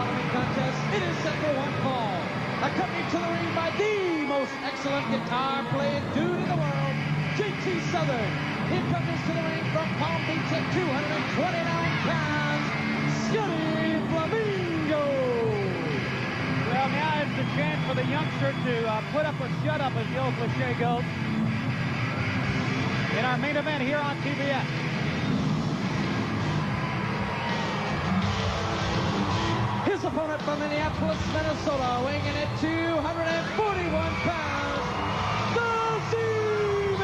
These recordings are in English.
following contest, it is set for one fall. Accompanied to the ring by the most excellent guitar playing dude in the world, JT Southern. He comes to the ring from Palm Beach at 229 pounds, Scotty Flamingo. Well, now it's the chance for the youngster to put up or shut up, as the old cliche goes, in our main event here on TBS. His opponent from Minneapolis, Minnesota, weighing in at 241 pounds, the Z-Man!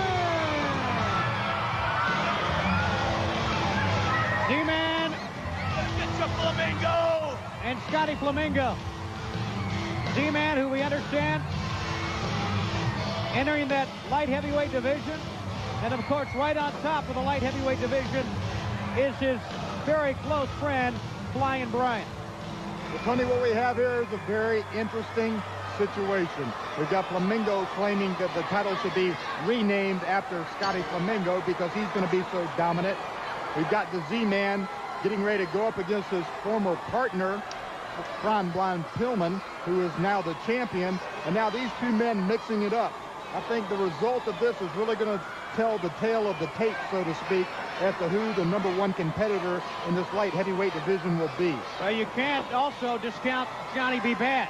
Z-Man! Get your Flamingo! And Scotty Flamingo. Z-Man, who we understand, entering that light heavyweight division. And, of course, right on top of the light heavyweight division is his very close friend, Flying Brian. Well, Tony, what we have here is a very interesting situation. We've got Flamingo claiming that the title should be renamed after Scotty Flamingo because he's going to be so dominant. We've got the Z-Man getting ready to go up against his former partner, Brian Pillman, who is now the champion. And now these two men mixing it up. I think the result of this is really going to tell the tale of the tape, so to speak, as to who the #1 competitor in this light heavyweight division will be. Well, you can't also discount Johnny B. Bad,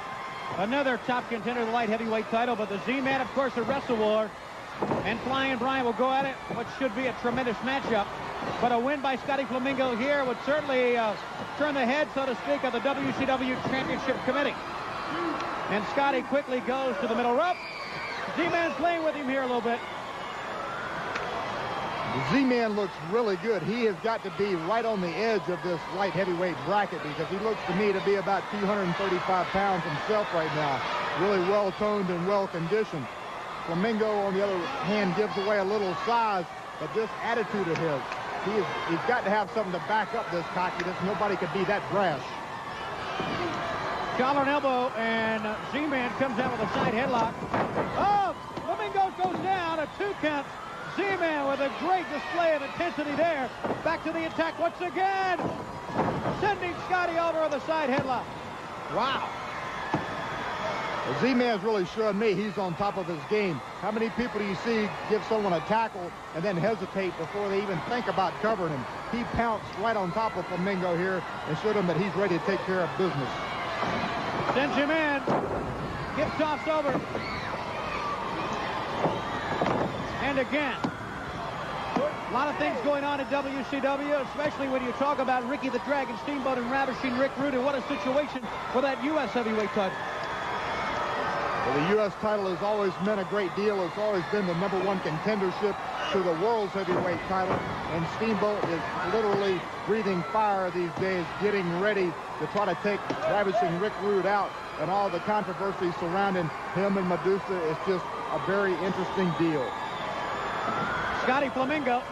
another top contender of the light heavyweight title, but the Z-Man, of course, a Wrestle War, and Flying Brian will go at it, what should be a tremendous matchup. But a win by Scotty Flamingo here would certainly turn the head, so to speak, of the WCW Championship Committee. And Scotty quickly goes to the middle rope. Z-Man's playing with him here a little bit. The Z-Man looks really good. He has got to be right on the edge of this light heavyweight bracket because he looks to me to be about 235 pounds himself right now. Really well-toned and well-conditioned. Flamingo, on the other hand, gives away a little size, but this attitude of his, he's got to have something to back up this cockiness. Nobody could be that brash. Collar and elbow, and Z-Man comes out with a side headlock. Oh, Flamingo goes down, a 2 count. Z-Man with a great display of intensity there. Back to the attack once again. Sending Scotty over with a side headlock. Wow. The Z-Man's really showing me he's on top of his game. How many people do you see give someone a tackle and then hesitate before they even think about covering him? He pounced right on top of Flamingo here and showed him that he's ready to take care of business. Sends him in. Gets tossed over. And again. A lot of things going on in WCW, especially when you talk about Ricky the Dragon Steamboat and Ravishing Rick Rude, and what a situation for that U.S. heavyweight title. Well, the U.S. title has always meant a great deal. It's always been the #1 contendership to the world's heavyweight title. And Steamboat is literally breathing fire these days, getting ready to try to take Ravishing Rick Rude out. And all the controversy surrounding him and Medusa is just a very interesting deal. Scotty Flamingo.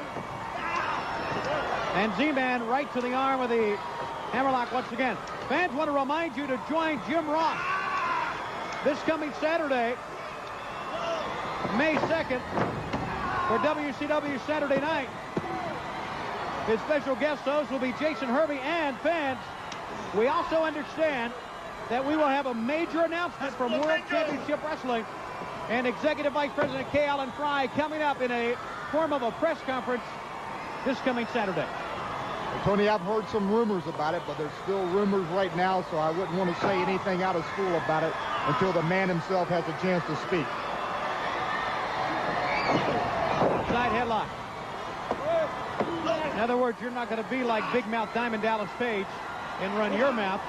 And Z-Man right to the arm with the hammerlock once again. Fans want to remind you to join Jim Ross this coming Saturday, May 2nd, for WCW Saturday Night. His special guest host will be Jason Hervey. And fans, we also understand that we will have a major announcement from World Championship Wrestling and Executive Vice President K. Allen Fry coming up in a form of a press conference this coming Saturday. Well, Tony, I've heard some rumors about it, but there's still rumors right now, so I wouldn't want to say anything out of school about it until the man himself has a chance to speak. Side headlock. In other words, you're not going to be like Big Mouth Diamond Dallas Page and run your mouth.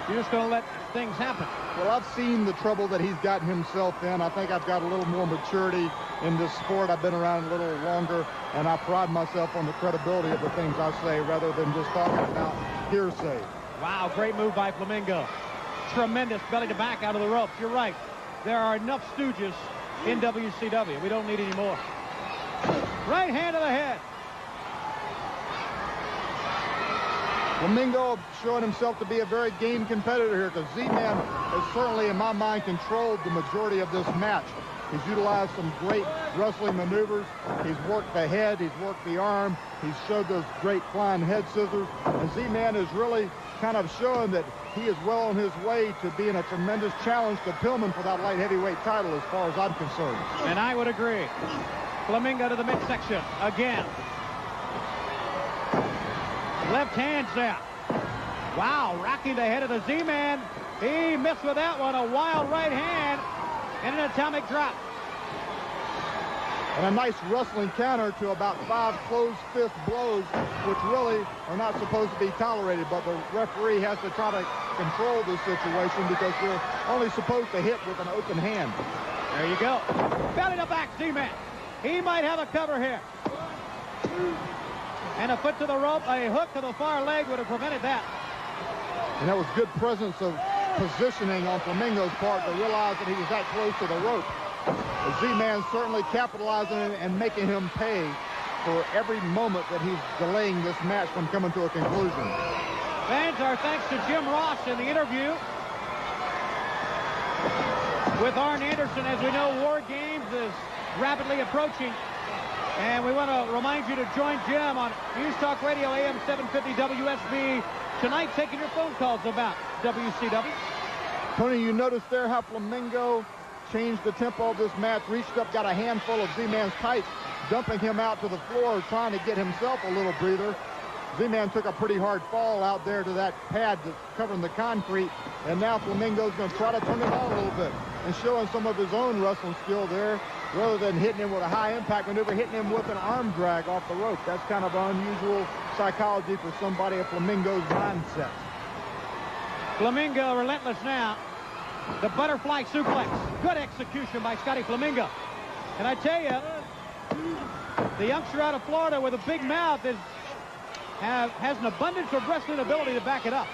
You're just going to let things happen. Well, I've seen the trouble that he's gotten himself in. I think I've got a little more maturity in this sport. I've been around a little longer, and I pride myself on the credibility of the things I say rather than just talking about hearsay. Wow, great move by Flamingo. Tremendous belly to back out of the ropes. You're right. There are enough stooges in WCW. We don't need any more. Right hand to the head. Flamingo showing himself to be a very game competitor here because Z-Man has certainly, in my mind, controlled the majority of this match. He's utilized some great wrestling maneuvers. He's worked the head. He's worked the arm. He's showed those great flying head scissors. And Z-Man has really kind of showing that he is well on his way to being a tremendous challenge to Pillman for that light heavyweight title as far as I'm concerned. And I would agree. Flamingo to the midsection again. Left hand's out. Wow, rocking the head of the Z-Man. He missed with that one. A wild right hand and an atomic drop. And a nice wrestling counter to about 5 closed fist blows, which really are not supposed to be tolerated. But the referee has to try to control this situation because they're only supposed to hit with an open hand. There you go. Belly to back, Z-Man. He might have a cover here. And a foot to the rope, a hook to the far leg would have prevented that. And that was good presence of positioning on Flamingo's part to realize that he was that close to the rope. The Z-Man certainly capitalizing and making him pay for every moment that he's delaying this match from coming to a conclusion. Fans, our thanks to Jim Ross in the interview with Arn Anderson. As we know, War Games is rapidly approaching. And we want to remind you to join Jim on News Talk Radio AM 750 WSB tonight, taking your phone calls about WCW. Tony, you noticed there how Flamingo changed the tempo of this match, reached up, got a handful of Z-Man's tights, dumping him out to the floor, trying to get himself a little breather. Z-Man took a pretty hard fall out there to that pad that's covering the concrete, and now Flamingo's going to try to turn it on a little bit and showing some of his own wrestling skill there, rather than hitting him with a high-impact maneuver, hitting him with an arm drag off the rope. That's kind of unusual psychology for somebody of Flamingo's mindset. Flamingo relentless now. The butterfly suplex. Good execution by Scotty Flamingo. And I tell you, the youngster out of Florida with a big mouth has an abundance of wrestling ability to back it up.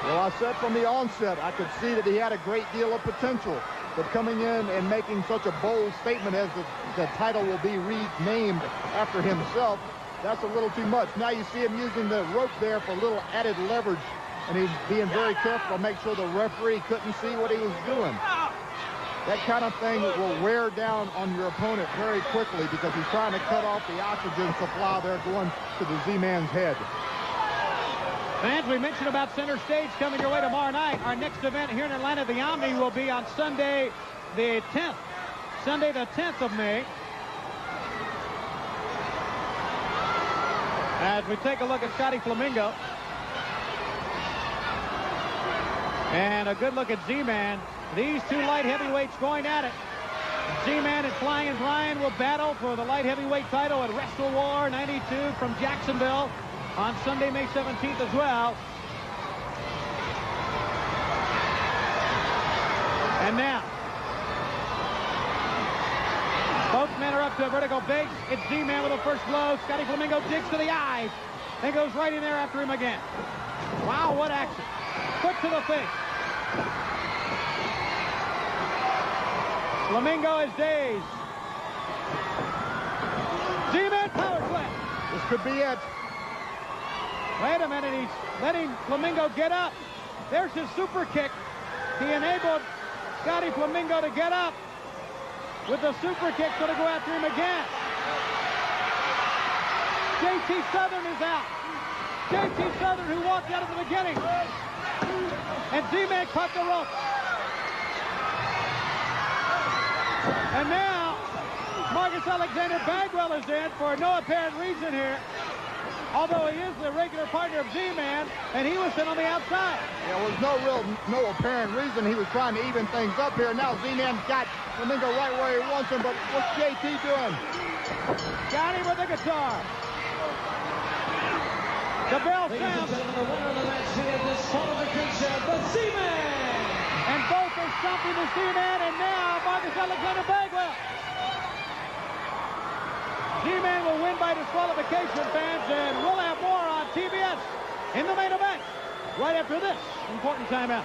Well, I said from the onset, I could see that he had a great deal of potential. But coming in and making such a bold statement as the title will be renamed after himself, that's a little too much. Now you see him using the rope there for a little added leverage. And he's being very careful to make sure the referee couldn't see what he was doing. That kind of thing will wear down on your opponent very quickly because he's trying to cut off the oxygen supply there going to the Z-Man's head. Fans, we mentioned about Center Stage coming your way tomorrow night. Our next event here in Atlanta, the Omni, will be on Sunday the 10th. Sunday the 10th of May. As we take a look at Scotty Flamingo. And a good look at Z-Man. These two light heavyweights going at it. Z-Man and Flying Brian will battle for the light heavyweight title at Wrestle War 92 from Jacksonville on Sunday, May 17th as well. And now, both men are up to a vertical base. It's Z-Man with a first blow. Scotty Flamingo digs to the eyes and goes right in there after him again. Wow, what action. Foot to the face. Flamingo is dazed. Z-Man power slam. This could be it. Wait a minute, he's letting Flamingo get up. There's his super kick. He enabled Scotty Flamingo to get up with the super kick, going to go after him again. JT Southern is out. JT Southern, who walked out at the beginning. And Z-Man cut the rope. And now, Marcus Alexander Bagwell is in for no apparent reason here. Although he is the regular partner of Z-Man, and he was sitting on the outside. There was no apparent reason. He was trying to even things up here. Now Z-Man's got Flamingo right where he wants him, but what's JT doing? Got him with the guitar. The bell sounds. The winner of the match via disqualification, the Z-Man. And both are stomping the Z-Man, and now Marcus Alexander Bagwell. Z-Man will win by disqualification, fans, and we'll have more on TBS in the main event right after this important timeout.